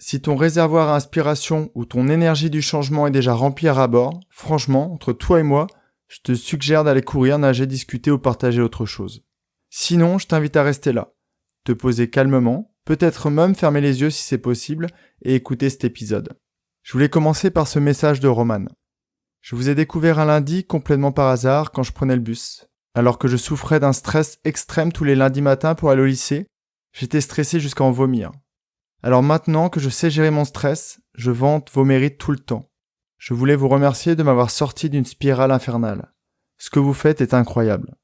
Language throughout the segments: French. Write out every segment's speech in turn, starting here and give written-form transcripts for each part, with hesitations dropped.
Si ton réservoir à inspiration ou ton énergie du changement est déjà rempli à ras-bord, franchement, entre toi et moi, je te suggère d'aller courir, nager, discuter ou partager autre chose. Sinon, je t'invite à rester là, te poser calmement, peut-être même fermer les yeux si c'est possible et écouter cet épisode. Je voulais commencer par ce message de Roman. Je vous ai découvert un lundi complètement par hasard quand je prenais le bus. Alors que je souffrais d'un stress extrême tous les lundis matins pour aller au lycée, j'étais stressé jusqu'à en vomir. Alors maintenant que je sais gérer mon stress, je vante vos mérites tout le temps. Je voulais vous remercier de m'avoir sorti d'une spirale infernale. Ce que vous faites est incroyable.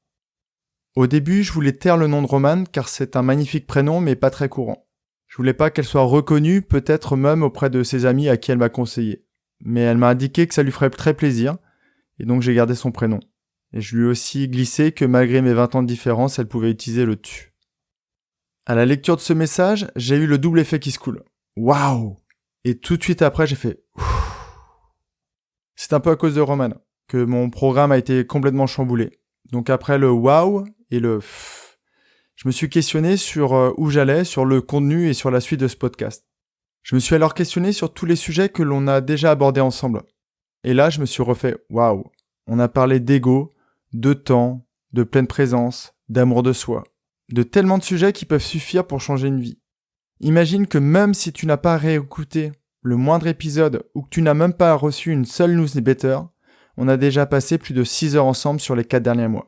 Au début, je voulais taire le nom de Romane car c'est un magnifique prénom mais pas très courant. Je voulais pas qu'elle soit reconnue, peut-être même auprès de ses amis à qui elle m'a conseillé. Mais elle m'a indiqué que ça lui ferait très plaisir, et donc j'ai gardé son prénom. Et je lui ai aussi glissé que malgré mes 20 ans de différence, elle pouvait utiliser le tu. À la lecture de ce message, j'ai eu le double effet qui se coule. Waouh! Et tout de suite après, j'ai fait ouf. C'est un peu à cause de Roman que mon programme a été complètement chamboulé. Donc après le waouh et le pff, je me suis questionné sur où j'allais, sur le contenu et sur la suite de ce podcast. Je me suis alors questionné sur tous les sujets que l'on a déjà abordés ensemble. Et là, je me suis refait waouh. On a parlé d'ego, de temps, de pleine présence, d'amour de soi. De tellement de sujets qui peuvent suffire pour changer une vie. Imagine que même si tu n'as pas réécouté le moindre épisode ou que tu n'as même pas reçu une seule newsletter, on a déjà passé plus de 6 heures ensemble sur les 4 derniers mois.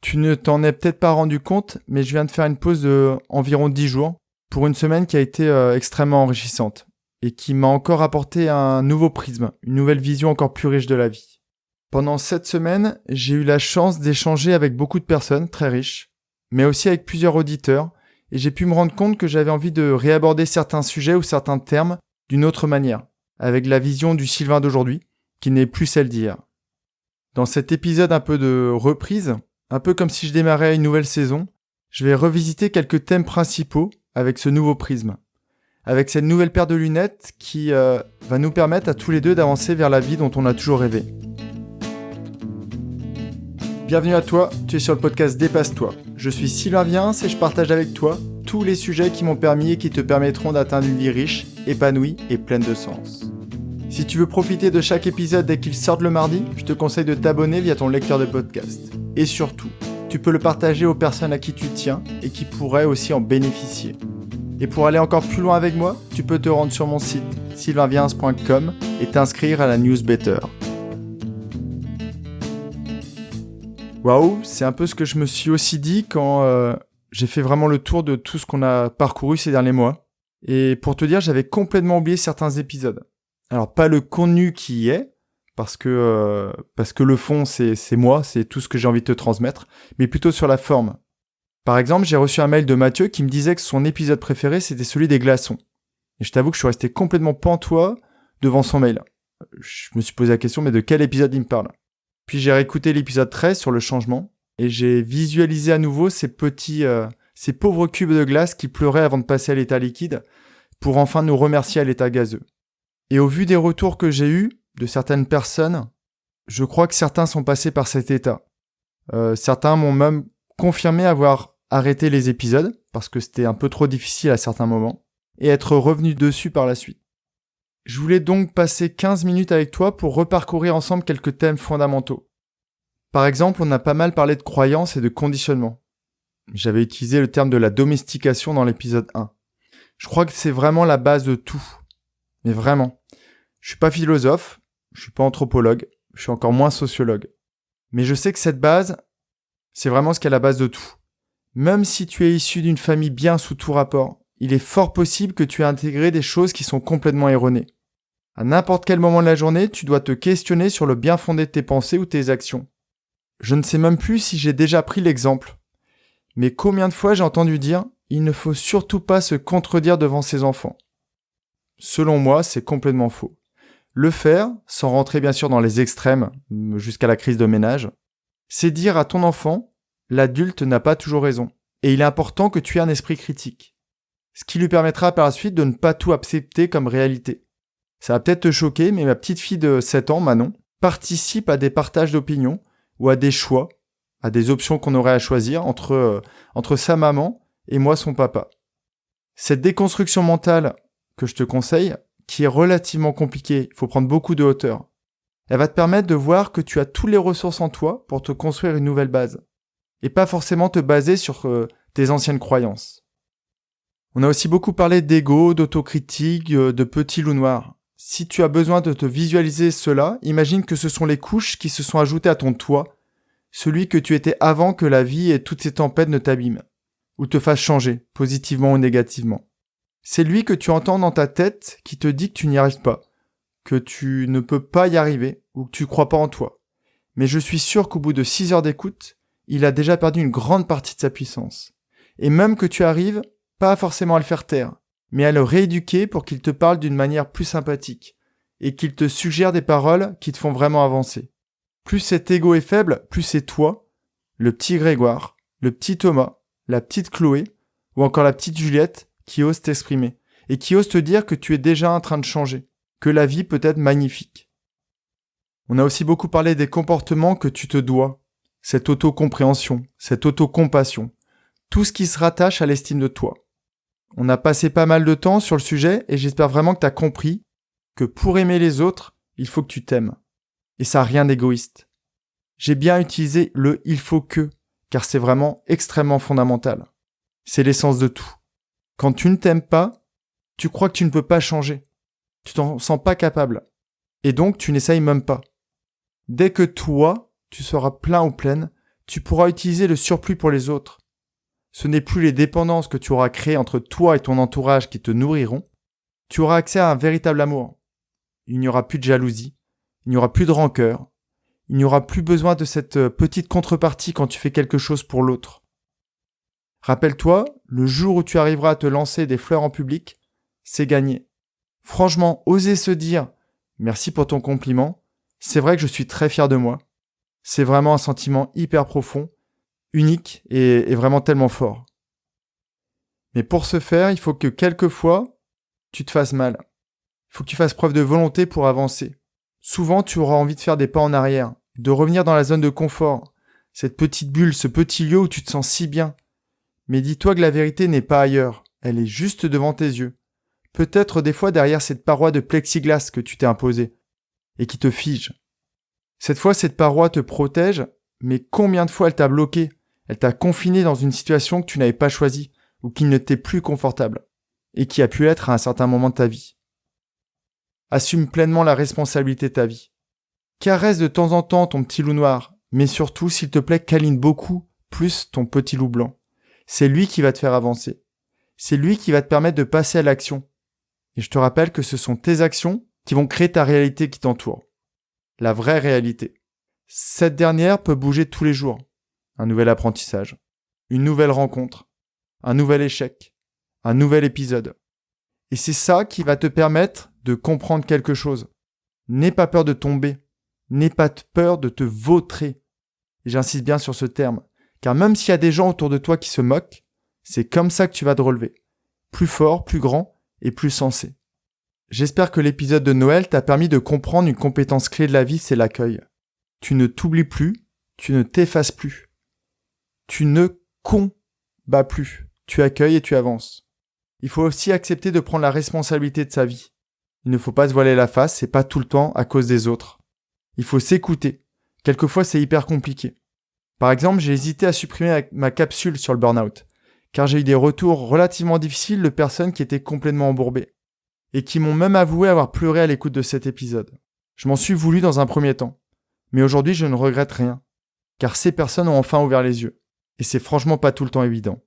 Tu ne t'en es peut-être pas rendu compte, mais je viens de faire une pause de environ 10 jours pour une semaine qui a été extrêmement enrichissante et qui m'a encore apporté un nouveau prisme, une nouvelle vision encore plus riche de la vie. Pendant cette semaine, j'ai eu la chance d'échanger avec beaucoup de personnes très riches, mais aussi avec plusieurs auditeurs, et j'ai pu me rendre compte que j'avais envie de réaborder certains sujets ou certains termes d'une autre manière, avec la vision du Sylvain d'aujourd'hui, qui n'est plus celle d'hier. Dans cet épisode un peu de reprise, un peu comme si je démarrais une nouvelle saison, je vais revisiter quelques thèmes principaux avec ce nouveau prisme, avec cette nouvelle paire de lunettes qui va nous permettre à tous les deux d'avancer vers la vie dont on a toujours rêvé. Bienvenue à toi, tu es sur le podcast Dépasse-toi. Je suis Sylvain Viens et je partage avec toi tous les sujets qui m'ont permis et qui te permettront d'atteindre une vie riche, épanouie et pleine de sens. Si tu veux profiter de chaque épisode dès qu'il sort le mardi, je te conseille de t'abonner via ton lecteur de podcast. Et surtout, tu peux le partager aux personnes à qui tu tiens et qui pourraient aussi en bénéficier. Et pour aller encore plus loin avec moi, tu peux te rendre sur mon site sylvainviens.com et t'inscrire à la newsletter. Waouh, c'est un peu ce que je me suis aussi dit quand j'ai fait vraiment le tour de tout ce qu'on a parcouru ces derniers mois. Et pour te dire, j'avais complètement oublié certains épisodes. Alors pas le contenu qui y est, parce que le fond c'est moi, c'est tout ce que j'ai envie de te transmettre, mais plutôt sur la forme. Par exemple, j'ai reçu un mail de Mathieu qui me disait que son épisode préféré c'était celui des glaçons. Et je t'avoue que je suis resté complètement pantois devant son mail. Je me suis posé la question, mais de quel épisode il me parle ? Puis j'ai réécouté l'épisode 13 sur le changement, et j'ai visualisé à nouveau ces pauvres cubes de glace qui pleuraient avant de passer à l'état liquide, pour enfin nous remercier à l'état gazeux. Et au vu des retours que j'ai eus de certaines personnes, je crois que certains sont passés par cet état. Certains m'ont même confirmé avoir arrêté les épisodes, parce que c'était un peu trop difficile à certains moments, et être revenu dessus par la suite. Je voulais donc passer 15 minutes avec toi pour reparcourir ensemble quelques thèmes fondamentaux. Par exemple, on a pas mal parlé de croyances et de conditionnement. J'avais utilisé le terme de la domestication dans l'épisode 1. Je crois que c'est vraiment la base de tout. Mais vraiment. Je suis pas philosophe, je suis pas anthropologue, je suis encore moins sociologue. Mais je sais que cette base, c'est vraiment ce qui est la base de tout. Même si tu es issu d'une famille bien sous tout rapport, il est fort possible que tu aies intégré des choses qui sont complètement erronées. À n'importe quel moment de la journée, tu dois te questionner sur le bien fondé de tes pensées ou tes actions. Je ne sais même plus si j'ai déjà pris l'exemple. Mais combien de fois j'ai entendu dire « il ne faut surtout pas se contredire devant ses enfants ». Selon moi, c'est complètement faux. Le faire, sans rentrer bien sûr dans les extrêmes, jusqu'à la crise de ménage, c'est dire à ton enfant « l'adulte n'a pas toujours raison » et il est important que tu aies un esprit critique. Ce qui lui permettra par la suite de ne pas tout accepter comme réalité. Ça va peut-être te choquer, mais ma petite fille de 7 ans, Manon, participe à des partages d'opinions ou à des choix, à des options qu'on aurait à choisir entre sa maman et moi, son papa. Cette déconstruction mentale que je te conseille, qui est relativement compliquée. Il faut prendre beaucoup de hauteur. Elle va te permettre de voir que tu as toutes les ressources en toi pour te construire une nouvelle base. Et pas forcément te baser sur tes anciennes croyances. On a aussi beaucoup parlé d'ego, d'autocritique, de petit loup noir. Si tu as besoin de te visualiser cela, imagine que ce sont les couches qui se sont ajoutées à ton toit, celui que tu étais avant que la vie et toutes ces tempêtes ne t'abîment, ou te fassent changer, positivement ou négativement. C'est lui que tu entends dans ta tête qui te dit que tu n'y arrives pas, que tu ne peux pas y arriver, ou que tu crois pas en toi. Mais je suis sûr qu'au bout de 6 heures d'écoute, il a déjà perdu une grande partie de sa puissance. Et même que tu arrives, pas forcément à le faire taire, mais à le rééduquer pour qu'il te parle d'une manière plus sympathique, et qu'il te suggère des paroles qui te font vraiment avancer. Plus cet ego est faible, plus c'est toi, le petit Grégoire, le petit Thomas, la petite Chloé, ou encore la petite Juliette, qui ose t'exprimer, et qui ose te dire que tu es déjà en train de changer, que la vie peut être magnifique. On a aussi beaucoup parlé des comportements que tu te dois, cette autocompréhension, cette autocompassion, tout ce qui se rattache à l'estime de toi. On a passé pas mal de temps sur le sujet et j'espère vraiment que tu as compris que pour aimer les autres, il faut que tu t'aimes. Et ça n'a rien d'égoïste. J'ai bien utilisé le « il faut que » car c'est vraiment extrêmement fondamental. C'est l'essence de tout. Quand tu ne t'aimes pas, tu crois que tu ne peux pas changer. Tu t'en sens pas capable. Et donc tu n'essayes même pas. Dès que toi, tu seras plein ou pleine, tu pourras utiliser le surplus pour les autres. Ce n'est plus les dépendances que tu auras créées entre toi et ton entourage qui te nourriront. Tu auras accès à un véritable amour. Il n'y aura plus de jalousie, il n'y aura plus de rancœur, il n'y aura plus besoin de cette petite contrepartie quand tu fais quelque chose pour l'autre. Rappelle-toi, le jour où tu arriveras à te lancer des fleurs en public, c'est gagné. Franchement, oser se dire « merci pour ton compliment », c'est vrai que je suis très fier de moi. C'est vraiment un sentiment hyper profond, unique et vraiment tellement fort. Mais pour ce faire, il faut que quelquefois, tu te fasses mal. Il faut que tu fasses preuve de volonté pour avancer. Souvent, tu auras envie de faire des pas en arrière, de revenir dans la zone de confort, cette petite bulle, ce petit lieu où tu te sens si bien. Mais dis-toi que la vérité n'est pas ailleurs, elle est juste devant tes yeux. Peut-être des fois derrière cette paroi de plexiglas que tu t'es imposée et qui te fige. Cette fois, cette paroi te protège, mais combien de fois elle t'a bloqué? Elle t'a confiné dans une situation que tu n'avais pas choisie ou qui ne t'est plus confortable et qui a pu l'être à un certain moment de ta vie. Assume pleinement la responsabilité de ta vie. Caresse de temps en temps ton petit loup noir, mais surtout, s'il te plaît, câline beaucoup plus ton petit loup blanc. C'est lui qui va te faire avancer. C'est lui qui va te permettre de passer à l'action. Et je te rappelle que ce sont tes actions qui vont créer ta réalité qui t'entoure. La vraie réalité. Cette dernière peut bouger tous les jours. Un nouvel apprentissage, une nouvelle rencontre, un nouvel échec, un nouvel épisode. Et c'est ça qui va te permettre de comprendre quelque chose. N'aie pas peur de tomber. N'aie pas peur de te vautrer. Et j'insiste bien sur ce terme. Car même s'il y a des gens autour de toi qui se moquent, c'est comme ça que tu vas te relever. Plus fort, plus grand et plus sensé. J'espère que l'épisode de Noël t'a permis de comprendre une compétence clé de la vie, c'est l'accueil. Tu ne t'oublies plus, tu ne t'effaces plus. Tu ne combats plus. Tu accueilles et tu avances. Il faut aussi accepter de prendre la responsabilité de sa vie. Il ne faut pas se voiler la face, c'est pas tout le temps à cause des autres. Il faut s'écouter. Quelquefois, c'est hyper compliqué. Par exemple, j'ai hésité à supprimer ma capsule sur le burn-out, car j'ai eu des retours relativement difficiles de personnes qui étaient complètement embourbées, et qui m'ont même avoué avoir pleuré à l'écoute de cet épisode. Je m'en suis voulu dans un premier temps, mais aujourd'hui je ne regrette rien, car ces personnes ont enfin ouvert les yeux, et c'est franchement pas tout le temps évident.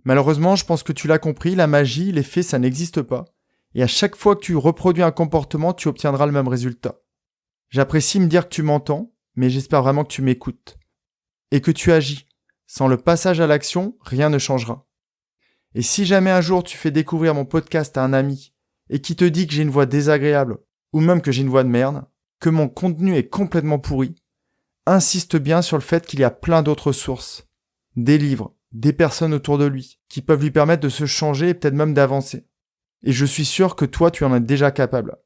Malheureusement, je pense que tu l'as compris, la magie, l'effet, ça n'existe pas, et à chaque fois que tu reproduis un comportement, tu obtiendras le même résultat. J'apprécie me dire que tu m'entends, mais j'espère vraiment que tu m'écoutes. Et que tu agis. Sans le passage à l'action, rien ne changera. Et si jamais un jour tu fais découvrir mon podcast à un ami, et qui te dit que j'ai une voix désagréable, ou même que j'ai une voix de merde, que mon contenu est complètement pourri, insiste bien sur le fait qu'il y a plein d'autres sources. Des livres, des personnes autour de lui, qui peuvent lui permettre de se changer et peut-être même d'avancer. Et je suis sûr que toi, tu en es déjà capable.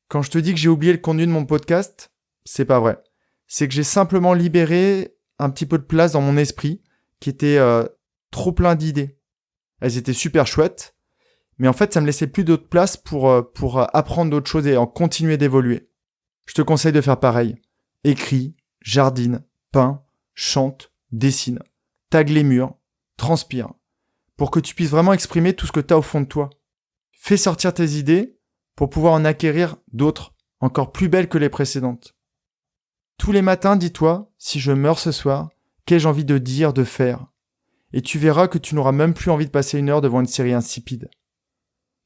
Quand je te dis que j'ai oublié le contenu de mon podcast, c'est pas vrai. C'est que j'ai simplement libéré un petit peu de place dans mon esprit qui était trop plein d'idées. Elles étaient super chouettes, Mais en fait, ça me laissait plus d'autre place pour apprendre d'autres choses et en continuer d'évoluer. Je te conseille de faire pareil. Écris, jardine, peins, chante, dessine, tague les murs, transpire, pour que tu puisses vraiment exprimer tout ce que tu as au fond de toi. Fais sortir tes idées pour pouvoir en acquérir d'autres, encore plus belles que les précédentes. Tous les matins, dis-toi, si je meurs ce soir, qu'ai-je envie de dire, de faire ? Et tu verras que tu n'auras même plus envie de passer une heure devant une série insipide.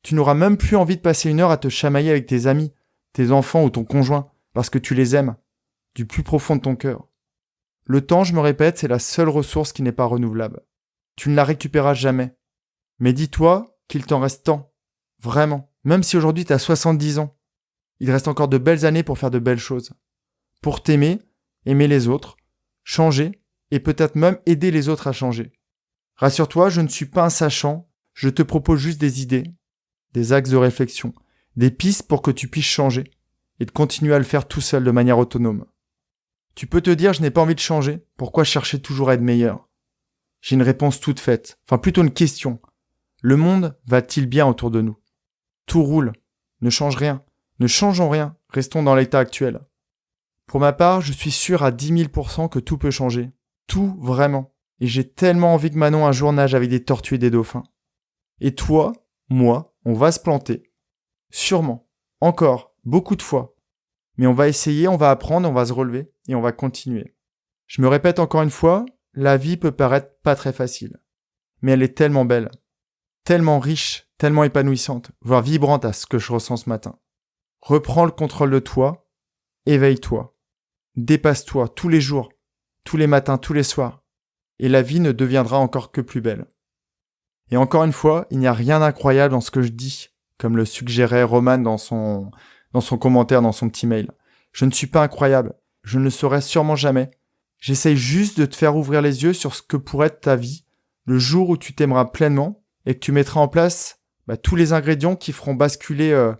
Tu n'auras même plus envie de passer une heure à te chamailler avec tes amis, tes enfants ou ton conjoint, parce que tu les aimes, du plus profond de ton cœur. Le temps, je me répète, c'est la seule ressource qui n'est pas renouvelable. Tu ne la récupéreras jamais. Mais dis-toi qu'il t'en reste tant. Vraiment. Même si aujourd'hui tu as 70 ans. Il reste encore de belles années pour faire de belles choses. Pour t'aimer, aimer les autres, changer et peut-être même aider les autres à changer. Rassure-toi, je ne suis pas un sachant, je te propose juste des idées, des axes de réflexion, des pistes pour que tu puisses changer et de continuer à le faire tout seul de manière autonome. Tu peux te dire, je n'ai pas envie de changer, pourquoi chercher toujours à être meilleur ? J'ai une réponse toute faite, enfin plutôt une question. Le monde va-t-il bien autour de nous ? Tout roule, ne change rien, ne changeons rien, restons dans l'état actuel. Pour ma part, je suis sûr à 10 000% que tout peut changer. Tout, vraiment. Et j'ai tellement envie que Manon un jour nage avec des tortues et des dauphins. Et toi, moi, on va se planter. Sûrement. Encore. Beaucoup de fois. Mais on va essayer, on va apprendre, on va se relever et on va continuer. Je me répète encore une fois, la vie peut paraître pas très facile. Mais elle est tellement belle. Tellement riche, tellement épanouissante, voire vibrante à ce que je ressens ce matin. Reprends le contrôle de toi. Éveille-toi. Dépasse-toi tous les jours, tous les matins, tous les soirs. Et la vie ne deviendra encore que plus belle. Et encore une fois, il n'y a rien d'incroyable dans ce que je dis, comme le suggérait Roman dans son commentaire, dans son petit mail. Je ne suis pas incroyable, je ne le serai sûrement jamais. J'essaye juste de te faire ouvrir les yeux sur ce que pourrait être ta vie, le jour où tu t'aimeras pleinement et que tu mettras en place tous les ingrédients qui feront basculer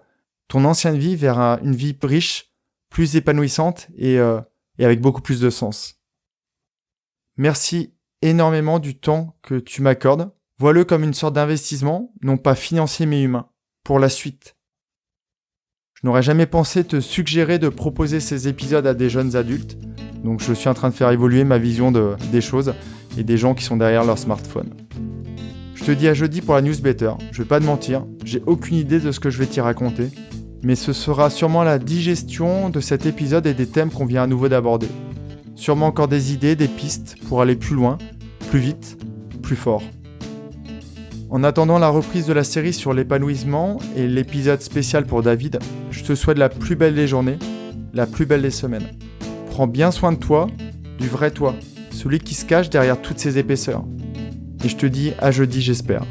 ton ancienne vie vers une vie riche, plus épanouissante et avec beaucoup plus de sens. Merci énormément du temps que tu m'accordes. Vois-le comme une sorte d'investissement, non pas financier mais humain, pour la suite. Je n'aurais jamais pensé te suggérer de proposer ces épisodes à des jeunes adultes, donc je suis en train de faire évoluer ma vision des choses et des gens qui sont derrière leur smartphone. Je te dis à jeudi pour la newsletter, je vais pas te mentir, j'ai aucune idée de ce que je vais t'y raconter, mais ce sera sûrement la digestion de cet épisode et des thèmes qu'on vient à nouveau d'aborder. Sûrement encore des idées, des pistes pour aller plus loin, plus vite, plus fort. En attendant la reprise de la série sur l'épanouissement et l'épisode spécial pour David, je te souhaite la plus belle des journées, la plus belle des semaines. Prends bien soin de toi, du vrai toi, celui qui se cache derrière toutes ces épaisseurs. Et je te dis à jeudi, j'espère.